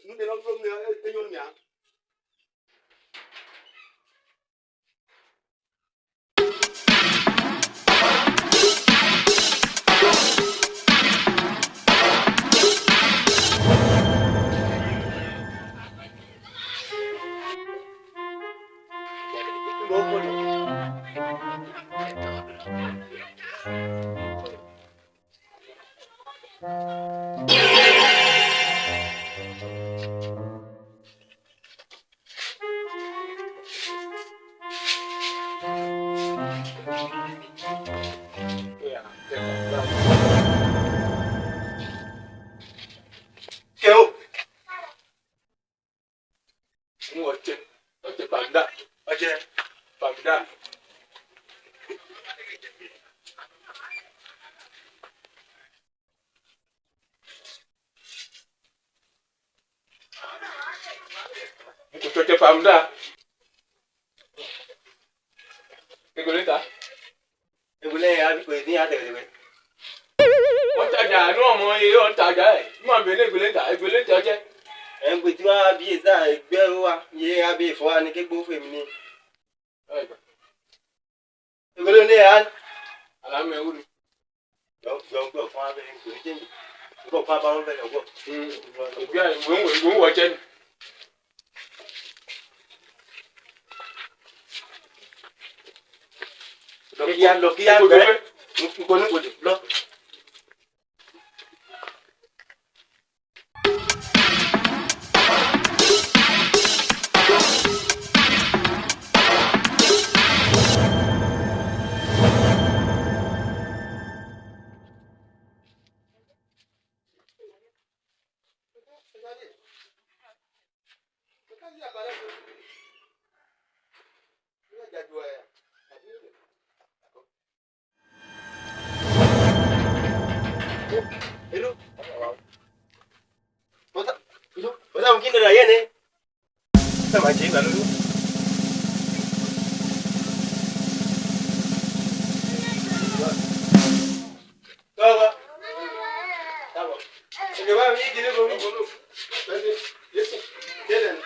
nu de no from ne enyo mi a keo mu oche panda oche panda oche panda egole ya bi ko ni ate we wọ́n tajà ní ọmọ yìí wọ́n tajà ẹ̀ má bẹ̀rẹ̀ ìgbélé ta jẹ́. ẹ̀ ń pè tí wọ́n á bí ìta ẹgbẹ́ wa yé abẹ́ ìfọ́ wa ní kégbó fèmí ni. ìgbélé ní ẹ̀ á. àlámù ẹ̀ wúlò. yọ gbọ́ fún abẹ́ ìgbélé jẹ́ mi gbọ́ fún abáwọn bẹ̀rẹ̀ gbọ́. òbí à ìwé ń wọ̀ jẹ́ ni. kí á bẹ̀rẹ̀ nkò ní kò dé lọ. Mungkin raya nih sama aja lalu tahu coba ini gini bolu nanti jalan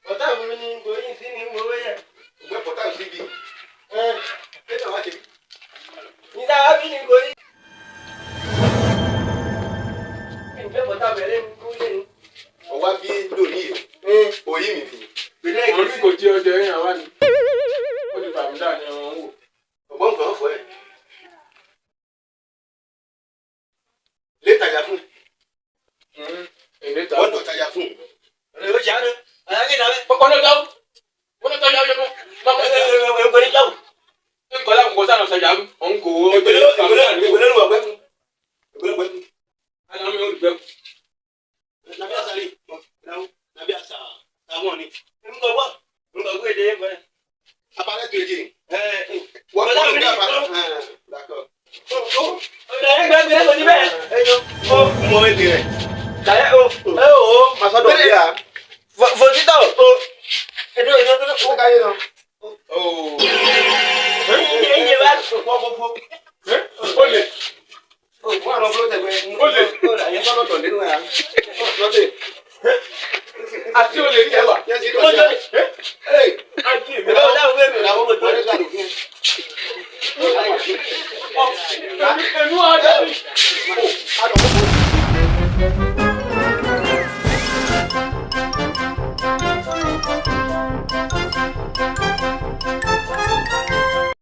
kota ini gue sini gue ya gue kota sini kita macam ini dah habis nih gue ini kota beren gue ọwá bí lórí òyì mi fi. orí kò tí ọjọ́ yẹn wá ní. ó ti bàmídà ni wọ́n ń wò. ọgbọ́n nǹkan fọ ẹ̀. lé tajà fún. wọ́n tó tajà fún. ẹ̀rọ jà ní. àyàkí ìdàbẹ̀. kọ́kọ́ jáwó. kọ́kọ́ jáwó yẹn mọ́. ẹ̀kọ́ ní jáwó. ẹ̀kọ́ láwọn kò sáà sọ̀jà ọ̀hún kò. ìgbélé ló wà gbẹ́kú. ìgbélé gbẹ́kú. alámi ò gbẹ́kú. Nabi asali, nabi asa, tamu ni. Nko wa, nko gwe de ngwe. Apare tu eji. Wa ko de apare. D'accord. Ngwe ni be. Eyo. Mo e dire. Daya masodo dia. Votito. Edo. O ka yo. Oh. Eje ba. Ko. Ole. Wọ́n lọ fúlọ́tẹ̀ pé ó yẹ kọ́ lọ́tọ̀ nínú ẹ̀ lọ́tẹ̀ àti olè ń jẹ́wà. Ó jẹ́ àti ìgbẹ́ lọ́wọ́ dáhùn bẹ́ẹ̀ mi làwọn ọmọ ìjọba nígbà tó fi ń.